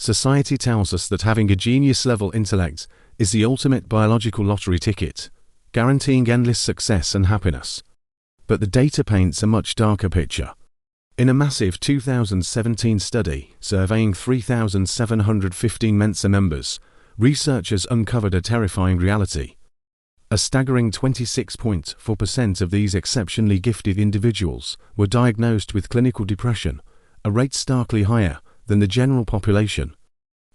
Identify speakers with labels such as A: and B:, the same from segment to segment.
A: Society tells us that having a genius-level intellect is the ultimate biological lottery ticket, guaranteeing endless success and happiness. But the data paints a much darker picture. In a massive 2017 study surveying 3,715 Mensa members, researchers uncovered a terrifying reality. A staggering 26.4% of these exceptionally gifted individuals were diagnosed with clinical depression, a rate starkly higher than the general population.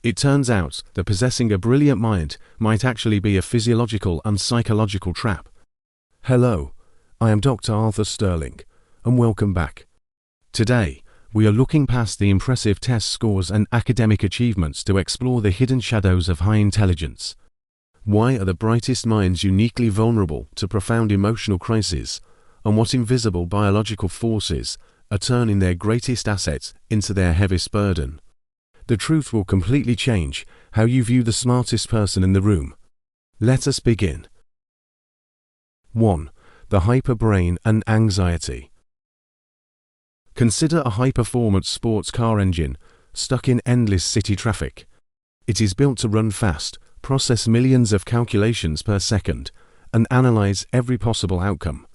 A: It turns out that possessing a brilliant mind might actually be a physiological and psychological trap. Hello, I am Dr. Arthur Sterling, and welcome back. Today, we are looking past the impressive test scores and academic achievements to explore the hidden shadows of high intelligence. Why are the brightest minds uniquely vulnerable to profound emotional crises, and what invisible biological forces are turning their greatest assets into their heaviest burden? The truth will completely change how you view the smartest person in the room. Let us begin. 1. The hyperbrain and anxiety. Consider a high-performance sports car engine stuck in endless city traffic. It is built to run fast, process millions of calculations per second, and analyze every possible outcome.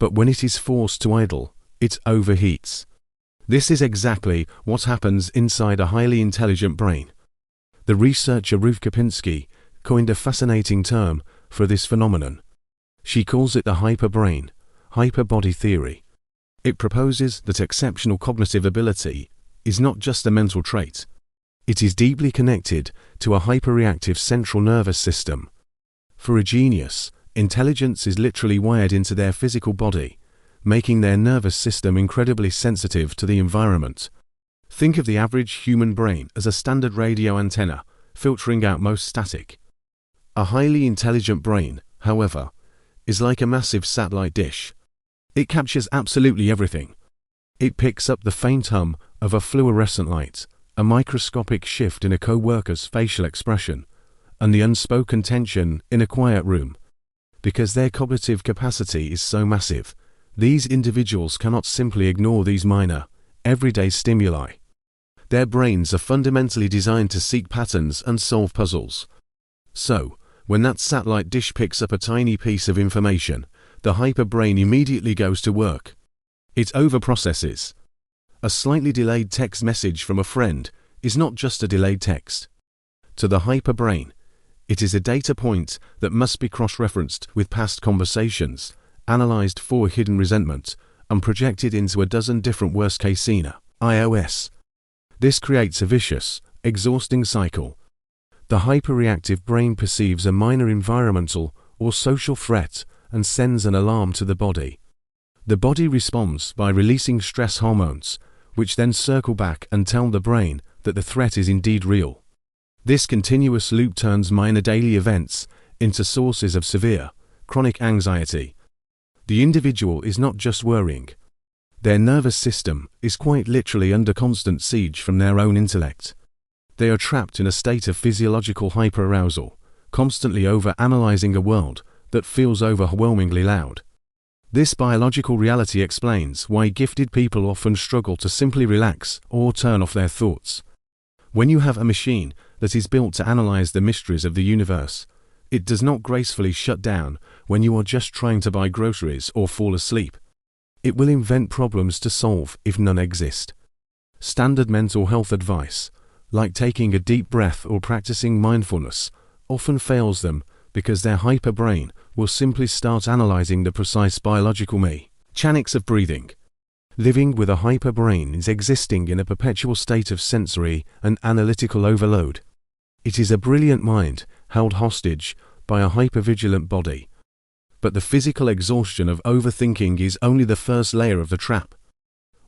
A: But when it is forced to idle, it overheats. This is exactly what happens inside a highly intelligent brain. The researcher Ruth Kapinski coined a fascinating term for this phenomenon. She calls it the hyperbrain, hyperbody theory. It proposes that exceptional cognitive ability is not just a mental trait. It is deeply connected to a hyperreactive central nervous system. For a genius, intelligence is literally wired into their physical body, making their nervous system incredibly sensitive to the environment. Think of the average human brain as a standard radio antenna, filtering out most static. A highly intelligent brain, however, is like a massive satellite dish. It captures absolutely everything. It picks up the faint hum of a fluorescent light, a microscopic shift in a co-worker's facial expression, and the unspoken tension in a quiet room. Because their cognitive capacity is so massive, these individuals cannot simply ignore these minor, everyday stimuli. Their brains are fundamentally designed to seek patterns and solve puzzles. So, when that satellite dish picks up a tiny piece of information, the hyperbrain immediately goes to work. It overprocesses. A slightly delayed text message from a friend is not just a delayed text. To the hyperbrain, it is a data point that must be cross-referenced with past conversations, analyzed for hidden resentment, and projected into a dozen different worst-case scenarios. This creates a vicious, exhausting cycle. The hyperreactive brain perceives a minor environmental or social threat and sends an alarm to the body. The body responds by releasing stress hormones, which then circle back and tell the brain that the threat is indeed real. This continuous loop turns minor daily events into sources of severe, chronic anxiety. The individual is not just worrying. Their nervous system is quite literally under constant siege from their own intellect. They are trapped in a state of physiological hyperarousal, constantly over-analyzing a world that feels overwhelmingly loud. This biological reality explains why gifted people often struggle to simply relax or turn off their thoughts. When you have a machine that is built to analyze the mysteries of the universe, it does not gracefully shut down when you are just trying to buy groceries or fall asleep. It will invent problems to solve if none exist. Standard mental health advice, like taking a deep breath or practicing mindfulness, often fails them because their hyperbrain will simply start analyzing the precise biological mechanics of breathing. Living with a hyperbrain is existing in a perpetual state of sensory and analytical overload. It is a brilliant mind held hostage by a hypervigilant body. But the physical exhaustion of overthinking is only the first layer of the trap.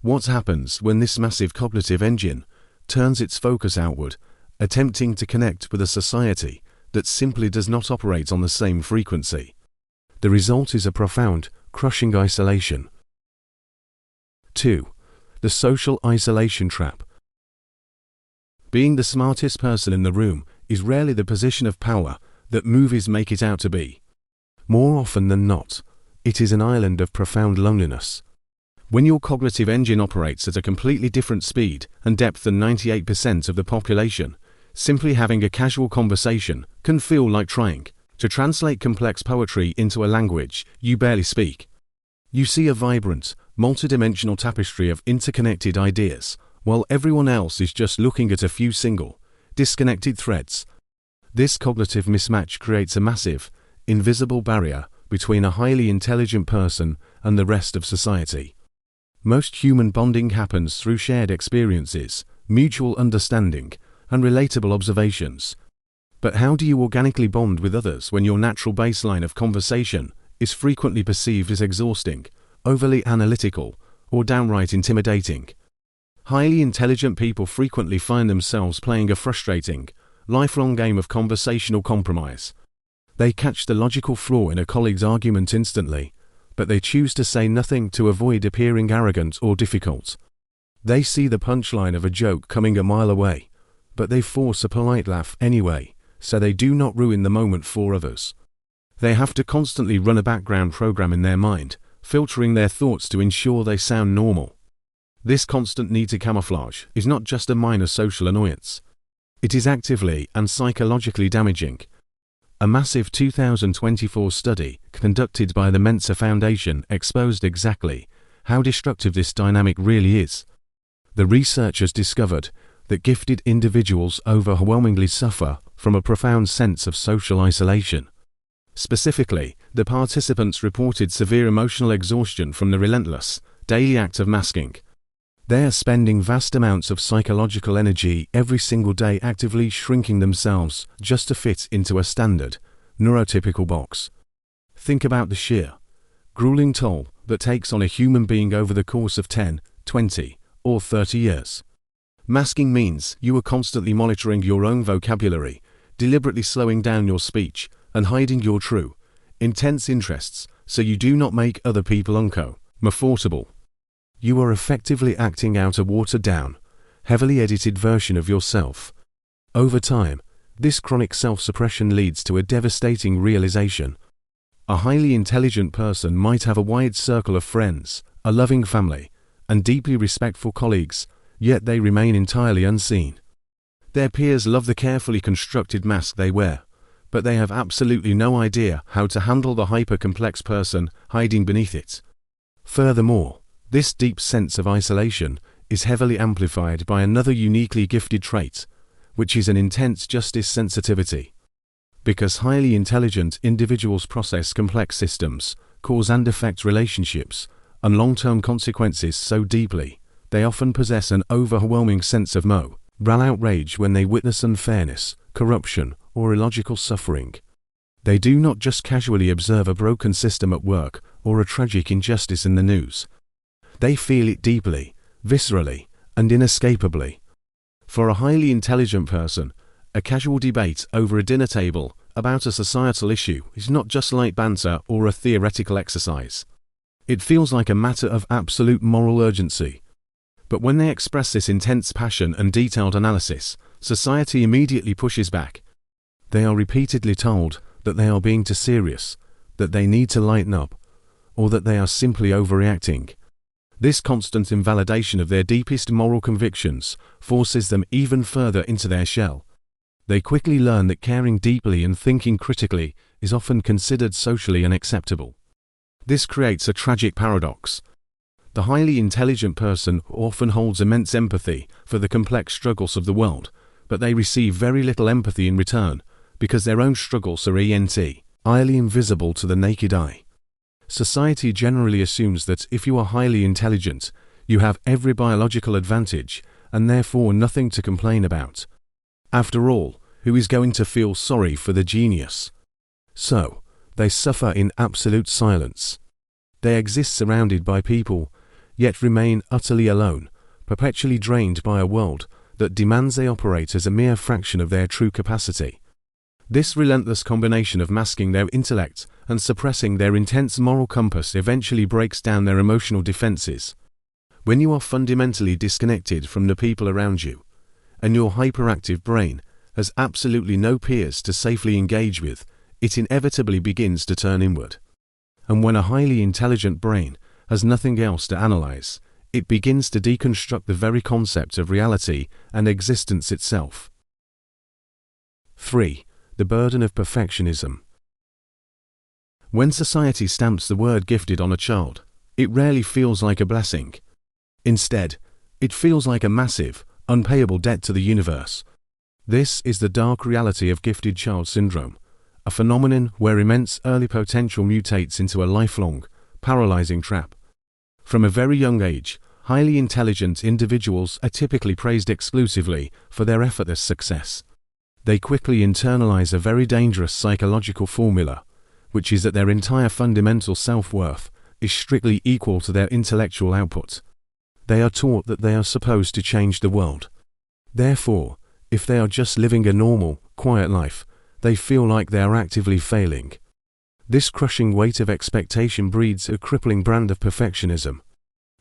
A: What happens when this massive cognitive engine turns its focus outward, attempting to connect with a society that simply does not operate on the same frequency? The result is a profound, crushing isolation. 2. The social isolation trap. Being the smartest person in the room is rarely the position of power that movies make it out to be. More often than not, it is an island of profound loneliness. When your cognitive engine operates at a completely different speed and depth than 98% of the population, simply having a casual conversation can feel like trying to translate complex poetry into a language you barely speak. You see a vibrant, multidimensional tapestry of interconnected ideas, while everyone else is just looking at a few single, disconnected threads. This cognitive mismatch creates a massive, invisible barrier between a highly intelligent person and the rest of society. Most human bonding happens through shared experiences, mutual understanding, and relatable observations. But how do you organically bond with others when your natural baseline of conversation is frequently perceived as exhausting, overly analytical, or downright intimidating? Highly intelligent people frequently find themselves playing a frustrating, lifelong game of conversational compromise. They catch the logical flaw in a colleague's argument instantly, but they choose to say nothing to avoid appearing arrogant or difficult. They see the punchline of a joke coming a mile away, but they force a polite laugh anyway, so they do not ruin the moment for others. They have to constantly run a background program in their mind, filtering their thoughts to ensure they sound normal. This constant need to camouflage is not just a minor social annoyance. It is actively and psychologically damaging. A massive 2024 study conducted by the Mensa Foundation exposed exactly how destructive this dynamic really is. The researchers discovered that gifted individuals overwhelmingly suffer from a profound sense of social isolation. Specifically, the participants reported severe emotional exhaustion from the relentless, daily act of masking. They are spending vast amounts of psychological energy every single day actively shrinking themselves just to fit into a standard, neurotypical box. Think about the sheer, grueling toll that takes on a human being over the course of 10, 20, or 30 years. Masking means you are constantly monitoring your own vocabulary, deliberately slowing down your speech, and hiding your true, intense interests so you do not make other people uncomfortable. You are effectively acting out a watered-down, heavily edited version of yourself. Over time, this chronic self-suppression leads to a devastating realization. A highly intelligent person might have a wide circle of friends, a loving family, and deeply respectful colleagues, yet they remain entirely unseen. Their peers love the carefully constructed mask they wear, but they have absolutely no idea how to handle the hyper-complex person hiding beneath it. Furthermore, this deep sense of isolation is heavily amplified by another uniquely gifted trait, which is an intense justice sensitivity. Because highly intelligent individuals process complex systems, cause and effect relationships, and long-term consequences so deeply, they often possess an overwhelming sense of moral outrage when they witness unfairness, corruption, or illogical suffering. They do not just casually observe a broken system at work or a tragic injustice in the news. They feel it deeply, viscerally, and inescapably. For a highly intelligent person, a casual debate over a dinner table about a societal issue is not just light banter or a theoretical exercise. It feels like a matter of absolute moral urgency. But when they express this intense passion and detailed analysis, society immediately pushes back. They are repeatedly told that they are being too serious, that they need to lighten up, or that they are simply overreacting. This constant invalidation of their deepest moral convictions forces them even further into their shell. They quickly learn that caring deeply and thinking critically is often considered socially unacceptable. This creates a tragic paradox. The highly intelligent person often holds immense empathy for the complex struggles of the world, but they receive very little empathy in return because their own struggles are highly invisible to the naked eye. Society generally assumes that if you are highly intelligent, you have every biological advantage and therefore nothing to complain about. After all, who is going to feel sorry for the genius? So, they suffer in absolute silence. They exist surrounded by people, yet remain utterly alone, perpetually drained by a world that demands they operate as a mere fraction of their true capacity. This relentless combination of masking their intellect and suppressing their intense moral compass eventually breaks down their emotional defenses. When you are fundamentally disconnected from the people around you, and your hyperactive brain has absolutely no peers to safely engage with, it inevitably begins to turn inward. And when a highly intelligent brain has nothing else to analyze. It begins to deconstruct the very concept of reality and existence itself. 3. The burden of perfectionism. When society stamps the word gifted on a child, it rarely feels like a blessing. Instead, it feels like a massive, unpayable debt to the universe. This is the dark reality of gifted child syndrome, a phenomenon where immense early potential mutates into a lifelong, paralyzing trap. From a very young age, highly intelligent individuals are typically praised exclusively for their effortless success. They quickly internalize a very dangerous psychological formula, which is that their entire fundamental self-worth is strictly equal to their intellectual output. They are taught that they are supposed to change the world. Therefore, if they are just living a normal, quiet life, they feel like they are actively failing. This crushing weight of expectation breeds a crippling brand of perfectionism.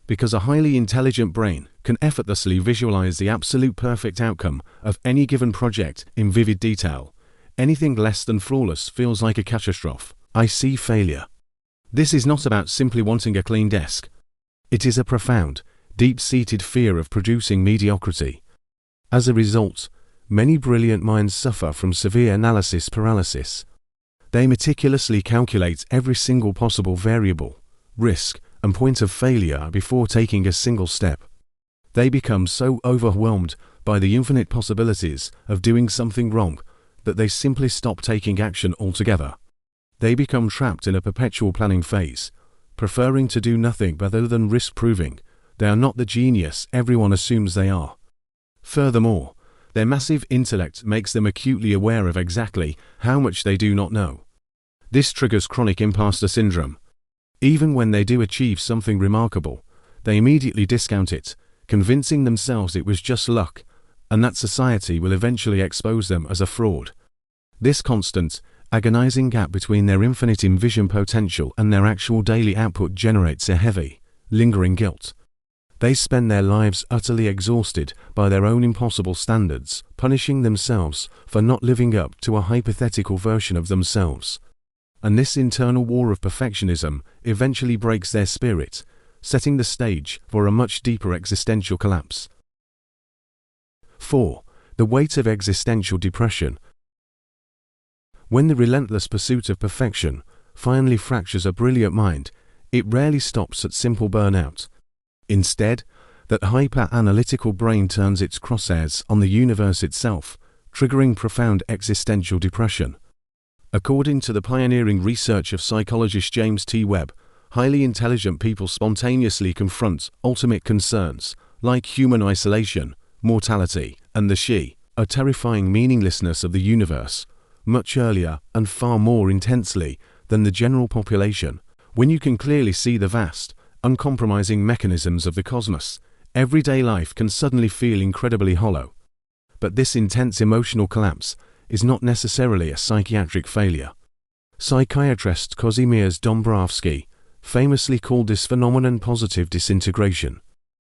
A: Because a highly intelligent brain can effortlessly visualize the absolute perfect outcome of any given project in vivid detail, anything less than flawless feels like a catastrophe. I see failure. This is not about simply wanting a clean desk. It is a profound, deep-seated fear of producing mediocrity. As a result, many brilliant minds suffer from severe analysis paralysis. They meticulously calculate every single possible variable, risk, and point of failure before taking a single step. They become so overwhelmed by the infinite possibilities of doing something wrong that they simply stop taking action altogether. They become trapped in a perpetual planning phase, preferring to do nothing rather than risk proving they are not the genius everyone assumes they are. Furthermore, their massive intellect makes them acutely aware of exactly how much they do not know. This triggers chronic imposter syndrome. Even when they do achieve something remarkable, they immediately discount it, convincing themselves it was just luck, and that society will eventually expose them as a fraud. This constant, agonizing gap between their infinite envisioned potential and their actual daily output generates a heavy, lingering guilt. They spend their lives utterly exhausted by their own impossible standards, punishing themselves for not living up to a hypothetical version of themselves. And this internal war of perfectionism eventually breaks their spirit, setting the stage for a much deeper existential collapse. 4. The weight of existential depression. When the relentless pursuit of perfection finally fractures a brilliant mind, it rarely stops at simple burnout. Instead, that hyper-analytical brain turns its crosshairs on the universe itself, triggering profound existential depression. According to the pioneering research of psychologist James T. Webb, highly intelligent people spontaneously confront ultimate concerns, like human isolation, mortality, and the terrifying meaninglessness of the universe, much earlier and far more intensely than the general population. When you can clearly see the vast, uncompromising mechanisms of the cosmos, everyday life can suddenly feel incredibly hollow. But this intense emotional collapse is not necessarily a psychiatric failure. Psychiatrist Kazimierz Dąbrowski famously called this phenomenon positive disintegration.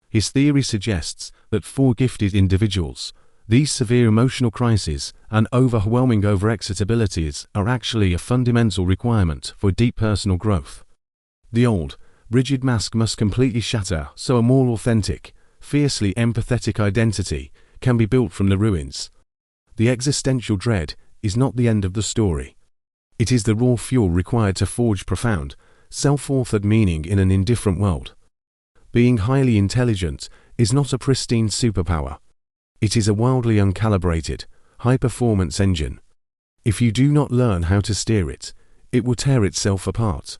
A: His theory suggests that for gifted individuals, these severe emotional crises and overwhelming overexcitabilities are actually a fundamental requirement for deep personal growth. The old, rigid mask must completely shatter so a more authentic, fiercely empathetic identity can be built from the ruins. The existential dread is not the end of the story. It is the raw fuel required to forge profound, self-authored meaning in an indifferent world. Being highly intelligent is not a pristine superpower. It is a wildly uncalibrated, high-performance engine. If you do not learn how to steer it, it will tear itself apart.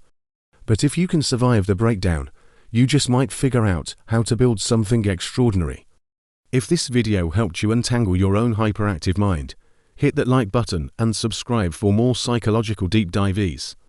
A: But if you can survive the breakdown, you just might figure out how to build something extraordinary. If this video helped you untangle your own hyperactive mind, hit that like button and subscribe for more psychological deep dives.